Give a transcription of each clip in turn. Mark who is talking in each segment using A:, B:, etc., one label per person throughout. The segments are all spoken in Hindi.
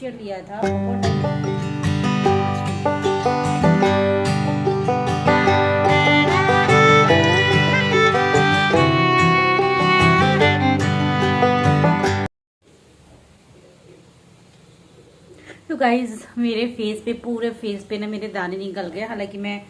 A: लिया था बहुत। तो गाइज मेरे फेस पे, पूरे फेस पे ना मेरे दाने निकल गए। हालांकि मैं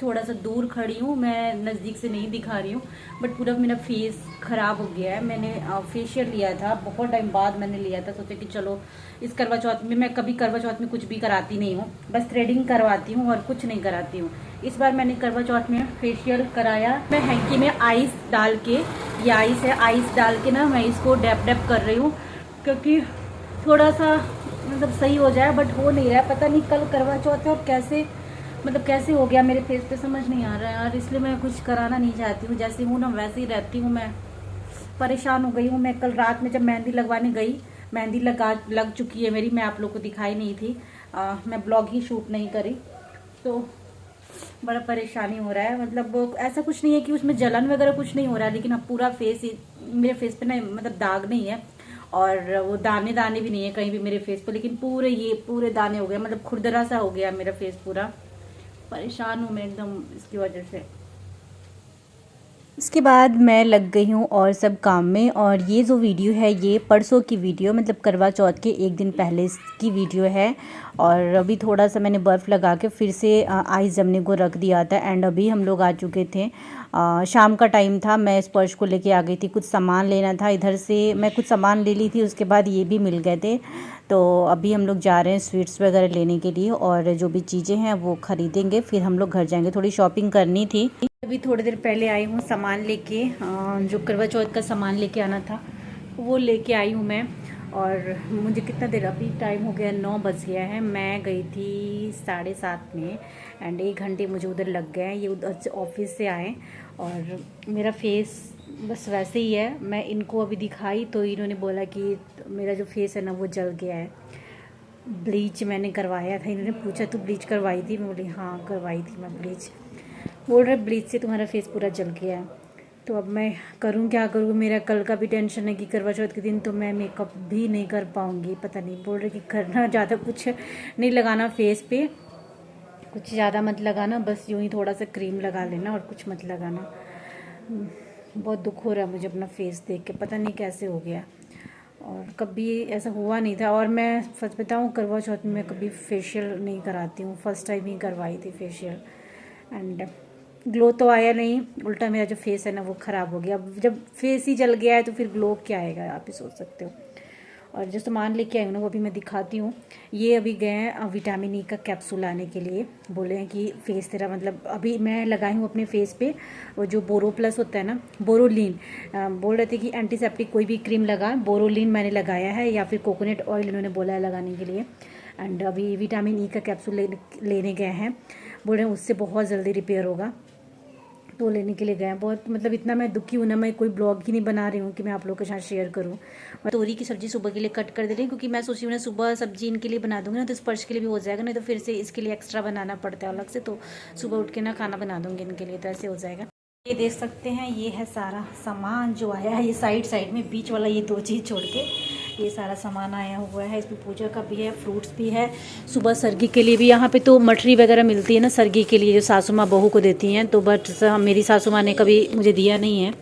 A: थोड़ा सा दूर खड़ी हूँ, मैं नज़दीक से नहीं दिखा रही हूँ, बट पूरा मेरा फेस खराब हो गया है। मैंने फेशियल लिया था, बहुत टाइम बाद मैंने लिया था। सोचा कि चलो इस करवा चौथ में, मैं कभी करवा चौथ में कुछ भी कराती नहीं हूँ, बस थ्रेडिंग करवाती हूँ और कुछ नहीं कराती हूँ। इस बार मैंने करवा चौथ में फेशियल कराया। मैं हैंकी में आइस डाल के, ये आइस है, आइस डाल के ना मैं इसको डैप डैप कर रही हूँ, क्योंकि थोड़ा सा मतलब सही हो जाए, बट हो नहीं रहा है। पता नहीं कल करवा चौथ है और कैसे मतलब कैसे हो गया मेरे फेस पे, समझ नहीं आ रहा है यार। इसलिए मैं कुछ कराना नहीं चाहती हूँ, जैसे हूँ ना वैसे ही रहती हूँ। मैं परेशान हो गई हूँ। मैं कल रात में जब मेहंदी लगवाने गई, मेहंदी लग चुकी है मेरी, मैं आप लोग को दिखाई नहीं थी। मैं ब्लॉग ही शूट नहीं करी, तो बड़ा परेशानी हो रहा है। मतलब ऐसा कुछ नहीं है कि उसमें जलन वगैरह कुछ नहीं हो रहा है, लेकिन अब पूरा फेस, मेरे फेस पे ना मतलब दाग नहीं है और वो दाने दाने भी नहीं है कहीं भी मेरे फेस पे, लेकिन पूरे ये पूरे दाने हो गए, मतलब खुरदरा सा हो गया मेरा फेस पूरा। परेशान हूँ मैं एकदम इसकी वजह से।
B: उसके बाद मैं लग गई हूँ और सब काम में। और ये जो वीडियो है ये परसों की वीडियो, मतलब करवा चौथ के एक दिन पहले की वीडियो है। और अभी थोड़ा सा मैंने बर्फ़ लगा के फिर से आइस जमने को रख दिया था। एंड अभी हम लोग आ चुके थे, शाम का टाइम था। मैं स्पर्श को लेके आ गई थी, कुछ सामान लेना था इधर से, मैं कुछ सामान ले ली थी, उसके बाद ये भी मिल गए थे। तो अभी हम लोग जा रहे हैं स्वीट्स वगैरह लेने के लिए, और जो भी चीज़ें हैं वो ख़रीदेंगे, फिर हम लोग घर जाएंगे। थोड़ी शॉपिंग करनी थी।
A: अभी थोड़ी देर पहले आई हूँ सामान लेके, जो करवा चौथ का सामान लेके आना था वो लेके आई हूँ मैं। और मुझे कितना देर, अभी टाइम हो गया 9 बज गया है। मैं गई थी 7:30 में, एंड 1 घंटे मुझे उधर लग गए हैं। ये उधर से ऑफिस से आए और मेरा फेस बस वैसे ही है। मैं इनको अभी दिखाई तो इन्होंने बोला कि मेरा जो फेस है ना वो जल गया है। ब्लीच मैंने करवाया था, इन्होंने पूछा तू ब्लीच करवाई थी, मैं बोली हाँ करवाई थी मैं ब्लीच। बोल रहे ब्लीच से तुम्हारा फेस पूरा जल गया है। तो अब मैं करूँ क्या करूँ, मेरा कल का भी टेंशन है कि करवा चौथ के दिन तो मैं मेकअप भी नहीं कर पाऊँगी। पता नहीं, बोल रहे कि करना ज़्यादा कुछ नहीं लगाना फेस पे, कुछ ज़्यादा मत लगाना, बस यूँ ही थोड़ा सा क्रीम लगा लेना और कुछ मत लगाना। बहुत दुख हो रहा है मुझे अपना फेस देख के, पता नहीं कैसे हो गया, और कभी ऐसा हुआ नहीं था। और मैं सच बताऊँ, करवा चौथ में मैं कभी फेशियल नहीं कराती हूँ, फर्स्ट टाइम ही करवाई थी फेशियल। एंड ग्लो तो आया नहीं, उल्टा मेरा जो फेस है ना वो ख़राब हो गया। अब जब फेस ही जल गया है तो फिर ग्लो क्या आएगा, आप ही सोच सकते हो। और जो सामान लेके आई हूँ ना वो अभी मैं दिखाती हूँ। ये अभी गए हैं विटामिन ई का कैप्सूल लाने के लिए, बोले हैं कि फेस तेरा, मतलब अभी मैं लगाई हूँ अपने फेस पे वो जो बोरो प्लस होता है ना, बोरोलीन। बोल रहे थे कि एंटीसेप्टिक कोई भी क्रीम लगा, बोरोलीन मैंने लगाया है, या फिर कोकोनट ऑयल इन्होंने बोला है लगाने के लिए। एंड अभी विटामिन ई का कैप्सूल लेने गए हैं, बोल रहे हैं उससे बहुत जल्दी रिपेयर होगा, तो लेने के लिए गए हैं। बहुत मतलब इतना मैं दुखी हूँ ना, मैं कोई ब्लॉग ही नहीं बना रही हूँ कि मैं आप लोगों के साथ शेयर करूँ। और तोरी की सब्ज़ी सुबह के लिए कट कर दे रही हूँ, क्योंकि मैं सोची हूँ ना सुबह सब्जी इनके लिए बना दूँगी ना तो स्पर्श के लिए भी हो जाएगा, नहीं तो फिर से इसके लिए एक्स्ट्रा बनाना पड़ता है अलग से। तो सुबह उठ के ना खाना बना दूँगी इनके लिए, तो ऐसे हो जाएगा। ये देख सकते हैं, ये है सारा सामान जो आया है, ये साइड साइड में, बीच वाला ये 2 चीज़ छोड़ के ये सारा सामान आया हुआ है। इसमें पूजा का भी है, फ्रूट्स भी है, सुबह सरगी के लिए भी। यहाँ पे तो मठरी वगैरह मिलती है ना सरगी के लिए, जो सासू माँ बहू को देती हैं, तो बट मेरी सासू माँ ने कभी मुझे दिया नहीं है,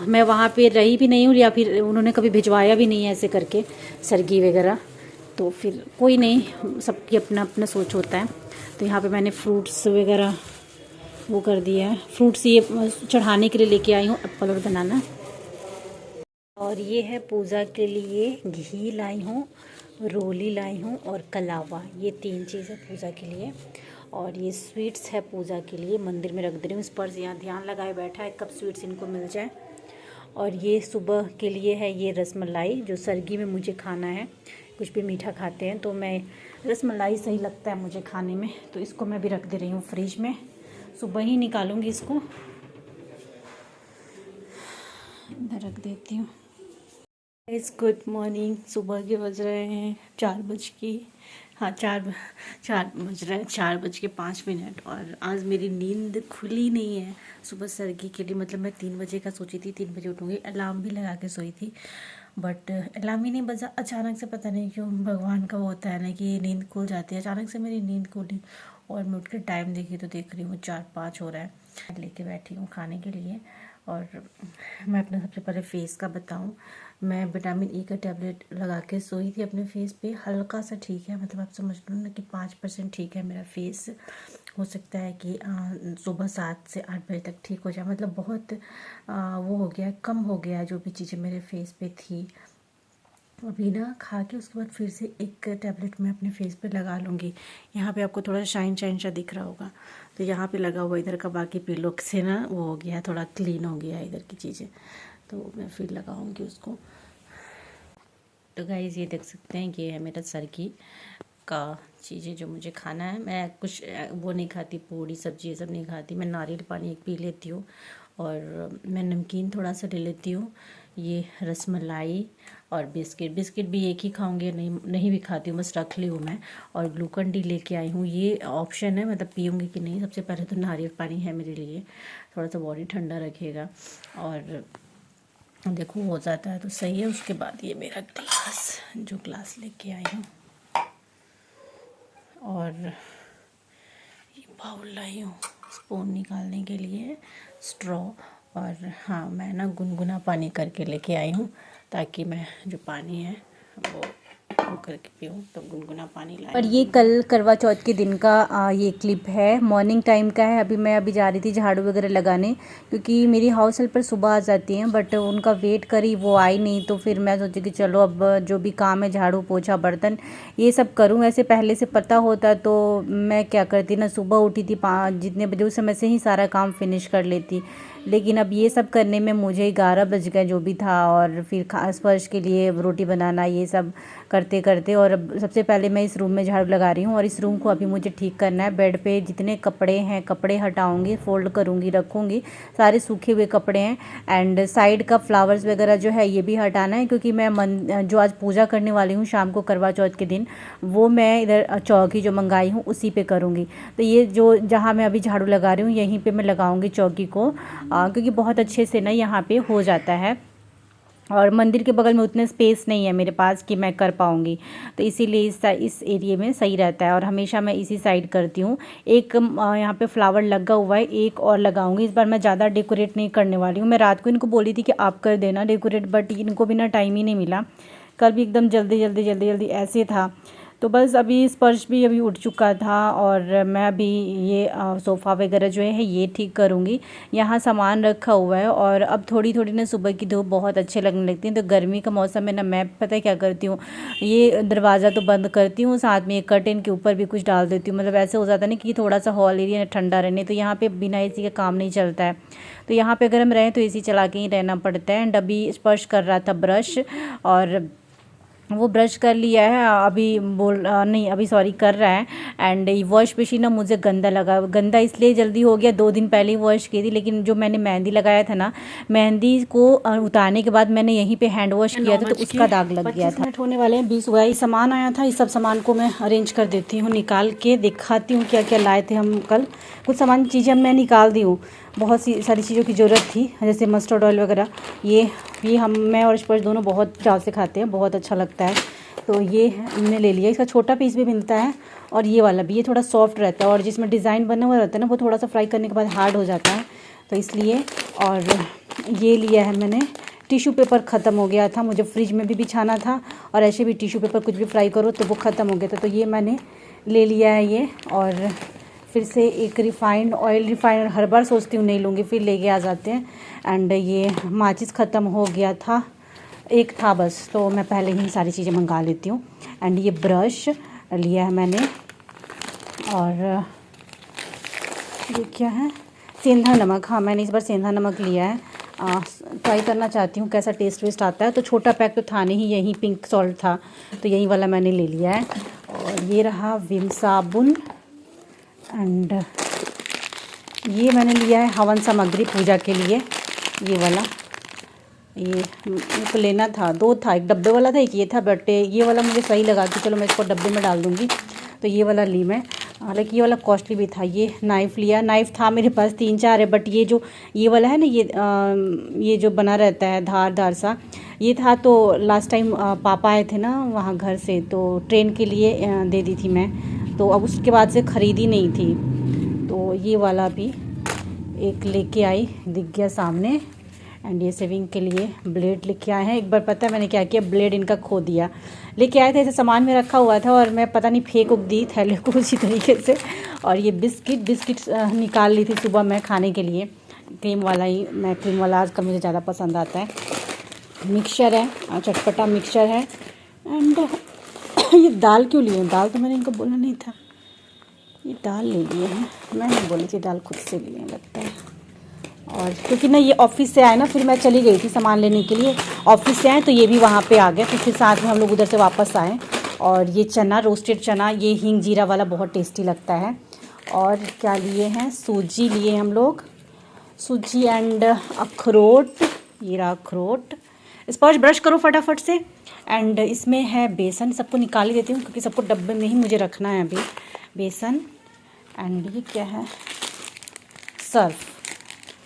A: मैं वहाँ पे रही भी नहीं हूँ, या फिर उन्होंने कभी भिजवाया भी नहीं है ऐसे करके सरगी वगैरह। तो फिर कोई नहीं, सबकी अपना अपना सोच होता है। तो यहाँ पे मैंने फ्रूट्स वगैरह वो कर दिया है, फ्रूट्स ये चढ़ाने के लिए लेके आई हूँ, एप्पल और बनाना। और ये है पूजा के लिए, घी लाई हूँ, रोली लाई हूँ और कलावा, ये 3 चीज़ है पूजा के लिए। और ये स्वीट्स है पूजा के लिए, मंदिर में रख दे रही हूँ। इस पर यहाँ ध्यान लगाए बैठा है कब स्वीट्स इनको मिल जाए। और ये सुबह के लिए है, ये रसमलाई जो सरगी में मुझे खाना है, कुछ भी मीठा खाते हैं तो मैं रसमलाई सही लगता है मुझे खाने में, तो इसको मैं भी रख दे रही हूँ फ्रिज में, सुबह ही निकालूंगी इसको, इधर रख देती हूँ। इस गुड मॉर्निंग, सुबह के बज रहे हैं 4 बज के, हाँ 4 बज रहे हैं, 4:05। और आज मेरी नींद खुली नहीं है सुबह सरगी के लिए। मतलब मैं 3 बजे का सोची थी, 3 बजे उठूँगी, अलार्म भी लगा के सोई थी, बट अलार्म ही नहीं बजा। अचानक से पता नहीं क्यों भगवान का वो होता है ना कि नींद खुल जाती है। अचानक से मेरी नींद खुली और मैं उठ के टाइम देखी तो देख रही हूँ 4-5 हो रहा है। लेके बैठी हूँ खाने के लिए। और मैं अपना सबसे पहले फेस का बताऊँ, मैं विटामिन ई का टैबलेट लगा के सोई थी अपने फेस पे। हल्का सा ठीक है, मतलब आप समझ लो ना कि 5% ठीक है मेरा फेस। हो सकता है कि सुबह 7 से 8 बजे तक ठीक हो जाए, मतलब बहुत वो हो गया, कम हो गया जो भी चीज़ें मेरे फेस पे थी। अभी ना खा के उसके बाद फिर से एक टैबलेट मैं अपने फेस पे लगा लूँगी। यहाँ पे आपको थोड़ा शाइन शाइन सा दिख रहा होगा, तो यहाँ पे लगा हुआ इधर का बाकी पिलो से ना वो हो गया है, थोड़ा क्लीन हो गया है इधर की चीज़ें, तो मैं फिर लगाऊँगी उसको। तो गाइस ये देख सकते हैं, ये है मेरा सर की का चीज़ें जो मुझे खाना है। मैं कुछ वो नहीं खाती, पूड़ी सब्जी ये सब नहीं खाती। मैं नारियल पानी एक पी लेती हूँ और मैं नमकीन थोड़ा सा ले लेती हूँ। ये रसमलाई और बिस्किट भी एक ही खाऊंगी, नहीं भी खाती हूँ, बस रख ली हूँ मैं। और ग्लूकन डी लेके आई हूँ, ये ऑप्शन है, मतलब पीऊँगी कि नहीं। सबसे पहले तो नारियल पानी है मेरे लिए, थोड़ा सा बॉडी ठंडा रखेगा और देखो हो जाता है तो सही है। उसके बाद ये मेरा ग्लास लेके आई हूँ और ये बाउल लाई हूँ स्पून निकालने के लिए, स्ट्रॉ। और हाँ, मैं ना गुनगुना पानी करके लेके आई हूँ ताकि मैं जो पानी है वो करके पीऊँ, तो गुनगुना पानी लाई।
B: और ये कल करवा चौथ के दिन का ये क्लिप है, मॉर्निंग टाइम का है। मैं जा रही थी झाड़ू वगैरह लगाने, क्योंकि मेरी हाउस हेल्पर सुबह आ जाती हैं, बट उनका वेट करी, वो आई नहीं। तो फिर मैं सोची कि चलो अब जो भी काम है, झाड़ू पोछा बर्तन ये सब करूँ। ऐसे पहले से पता होता तो मैं क्या करती ना, सुबह उठी थी 5 जितने बजे, उस समय से ही सारा काम फिनिश कर लेती। लेकिन अब ये सब करने में मुझे 11 बज गए जो भी था। और फिर स्पर्श के लिए रोटी बनाना, ये सब करते करते। और अब सबसे पहले मैं इस रूम में झाड़ू लगा रही हूँ और इस रूम को अभी मुझे ठीक करना है। बेड पे जितने कपड़े हैं, कपड़े हटाऊंगी, फोल्ड करूँगी, रखूँगी। सारे सूखे हुए कपड़े हैं। एंड साइड का फ्लावर्स वगैरह जो है ये भी हटाना है, क्योंकि मैं जो आज पूजा करने वाली हूँ शाम को करवा चौथ के दिन, वो मैं इधर चौकी जो मंगाई हूँ उसी पे करूँगी। तो ये जो जहाँ मैं अभी झाड़ू लगा रही हूँ यहीं पे मैं लगाऊंगी चौकी को, क्योंकि बहुत अच्छे से ना यहाँ पे हो जाता है। और मंदिर के बगल में उतने स्पेस नहीं है मेरे पास कि मैं कर पाऊँगी, तो इसीलिए इस एरिया में सही रहता है। और हमेशा मैं इसी साइड करती हूँ। एक यहाँ पे फ्लावर लगा हुआ है, एक और लगाऊंगी। इस बार मैं ज़्यादा डेकोरेट नहीं करने वाली हूँ। मैं रात को इनको बोली थी कि आप कर देना डेकोरेट, बट इनको भी ना टाइम ही नहीं मिला। कल भी एकदम जल्दी ऐसे था। तो बस अभी स्पर्श भी अभी उठ चुका था और मैं अभी ये सोफ़ा वगैरह जो है ये ठीक करूँगी। यहाँ सामान रखा हुआ है और अब थोड़ी थोड़ी ना सुबह की धूप बहुत अच्छे लगने लगती है। तो गर्मी का मौसम में ना मैं पता है क्या करती हूँ, ये दरवाज़ा तो बंद करती हूँ, साथ में एक कर्टेन के ऊपर भी कुछ डाल देती हूँ। मतलब ऐसे हो जाता है ना कि थोड़ा सा हॉल एरिया ठंडा रहने, तो यहाँ पर बिना एसी का काम नहीं चलता है। तो यहाँ पर अगर हम रहें तो एसी चला के ही रहना पड़ता है। एंड अभी स्पर्श कर रहा था ब्रश, और वो ब्रश कर लिया है अभी, कर रहा है। एंड वॉश मशीन ना मुझे गंदा इसलिए जल्दी हो गया, 2 दिन पहले ही वॉश की थी। लेकिन जो मैंने मेहंदी लगाया था ना, मेहंदी को उतारने के बाद मैंने यहीं पे हैंड वॉश किया था, तो उसका दाग लग गया था।
A: 25 मिनट होने वाले हैं, 20 हुआ। ये सामान आया था, इस सब सामान को मैं अरेंज कर देती हूँ, निकाल के दिखाती हूँ क्या क्या लाए थे हम कल। कुछ सामान चीज़ें मैं निकाल दी हूँ, बहुत सी सारी चीज़ों की ज़रूरत थी, जैसे मस्टर्ड ऑयल वगैरह। ये मैं और स्पर्श दोनों बहुत चाव से खाते हैं, बहुत अच्छा लगता है। तो ये हमने ले लिया। इसका छोटा पीस भी मिलता है और ये वाला भी, ये थोड़ा सॉफ्ट रहता है। और जिसमें डिज़ाइन बना हुआ रहता है ना, वो थोड़ा सा फ्राई करने के बाद हार्ड हो जाता है, तो इसलिए। और ये लिया है मैंने, टिश्यू पेपर ख़त्म हो गया था, मुझे फ्रिज में भी बिछाना था, और ऐसे भी टिश्यू पेपर कुछ भी फ्राई करो तो वो ख़त्म हो गया था, तो ये मैंने ले लिया है ये। और फिर से एक रिफ़ाइंड हर बार सोचती हूँ नहीं लूँगी, फिर लेके आ जाते हैं। एंड ये माचिस ख़त्म हो गया था, एक था बस, तो मैं पहले ही सारी चीज़ें मंगा लेती हूँ। एंड ये ब्रश लिया है मैंने, और ये क्या है, सेंधा नमक। हाँ, मैंने इस बार सेंधा नमक लिया है, ट्राई करना चाहती हूँ कैसा टेस्ट वेस्ट आता है। तो छोटा पैक तो था नहीं, यही पिंक सॉल्ट था, तो यही वाला मैंने ले लिया है। और ये रहा विम साबुन। एंड ये मैंने लिया है हवन सामग्री पूजा के लिए, ये वाला। ये तो लेना था, 2 था, एक डब्बे वाला था, एक ये था, बट ये वाला मुझे सही लगा कि चलो मैं इसको डब्बे में डाल दूँगी, तो ये वाला ली मैं। हालांकि ये वाला कॉस्टली भी था। ये नाइफ़ लिया, नाइफ़ था मेरे पास 3-4 है, बट ये वाला है ना, ये जो बना रहता है धार सा, ये था। तो लास्ट टाइम पापा आए थे ना वहाँ घर से, तो ट्रेन के लिए दे दी थी मैं, तो अब उसके बाद से ख़रीदी नहीं थी। तो ये वाला भी एक लेके आई, दिख गया सामने। एंड ये सेविंग के लिए ब्लेड लेके आए हैं। एक बार पता है मैंने क्या किया, ब्लेड इनका खो दिया। लेके आए थे, ऐसे सामान में रखा हुआ था और मैं पता नहीं फेंक उग दी थैले को उसी तरीके से। और ये बिस्किट निकाल ली थी सुबह मैं खाने के लिए, क्रीम वाला ही। मैं क्रीम वाला आजकल मुझे ज़्यादा पसंद आता है। मिक्सचर है, चटपटा मिक्सचर है। एंड ये दाल क्यों लिए? दाल तो मैंने इनको बोला नहीं था। ये दाल ले लिए हैं, मैं नहीं बोली थी, दाल खुद से लिए लगता है। और क्योंकि ना ये ऑफिस से आए ना, फिर मैं चली गई थी सामान लेने के लिए, ऑफिस से आए तो ये भी वहाँ पे आ गए, तो फिर साथ में हम लोग उधर से वापस आए। और ये चना, रोस्टेड चना, ये हींग जीरा वाला बहुत टेस्टी लगता है। और क्या लिए हैं? सूजी लिए हम लोग, सूजी एंड अखरोट। ये रहा अखरोट। स्पॉन्ज ब्रश करो फटाफट से। एंड इसमें है बेसन, सबको निकाल ही देती हूँ क्योंकि सबको डब्बे में ही मुझे रखना है अभी। बेसन। एंड ये क्या है? सर्फ।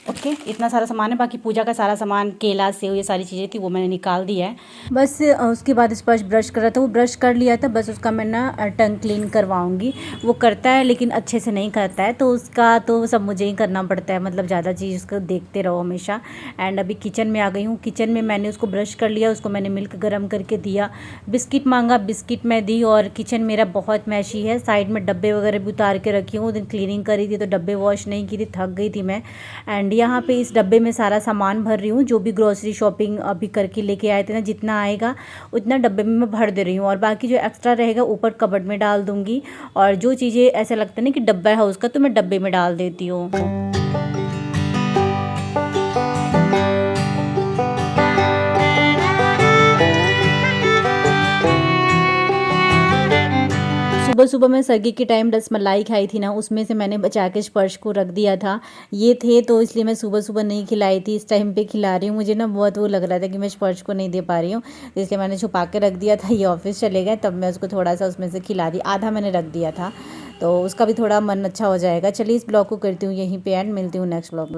A: ओके, इतना सारा सामान है। बाकी पूजा का सारा सामान, केला सेव, ये सारी चीज़ें थी, वो मैंने निकाल दिया है। बस उसके बाद स्पर्श ब्रश कर रहा था, वो ब्रश कर लिया था। बस उसका मैं ना टंग क्लीन करवाऊंगी। वो करता है लेकिन अच्छे से नहीं करता है, तो उसका तो सब मुझे ही करना पड़ता है, मतलब ज़्यादा चीज़ उसको देखते रहो हमेशा। एंड अभी किचन में आ गई हूँ। किचन में मैंने उसको ब्रश कर लिया, उसको मैंने मिल्क गर्म करके दिया, बिस्किट मांगा, बिस्किट मैं दी। और किचन मेरा बहुत मैशी है, साइड में डब्बे वगैरह भी उतार के रखी हूँ। दिन क्लीनिंग करी थी तो डब्बे वॉश नहीं की थी, थक गई थी मैं। एंड यहाँ पे इस डब्बे में सारा सामान भर रही हूँ, जो भी ग्रोसरी शॉपिंग अभी करके लेके आए थे ना, जितना आएगा उतना डब्बे में मैं भर दे रही हूँ। और बाकी जो एक्स्ट्रा रहेगा ऊपर कबर्ड में डाल दूँगी। और जो चीज़ें ऐसा लगता है ना कि डब्बा है उसका, तो मैं डब्बे में डाल देती हूँ। सुबह सुबह मैं सर्गी के टाइम रसमलाई खाई थी ना, उसमें से मैंने बचा के स्पर्श को रख दिया था। ये थे तो इसलिए मैं सुबह सुबह नहीं खिलाई थी, इस टाइम पे खिला रही हूँ। मुझे ना बहुत वो लग रहा था कि मैं स्पर्श को नहीं दे पा रही हूँ, इसलिए मैंने छुपा के रख दिया था। ये ऑफिस चले गए तब मैं उसको थोड़ा सा उसमें से खिला दी, आधा मैंने रख दिया था, तो उसका भी थोड़ा मन अच्छा हो जाएगा। चलिए इस ब्लॉग को करती हूँ यहीं पर एंड, मिलती हूँ नेक्स्ट ब्लॉग।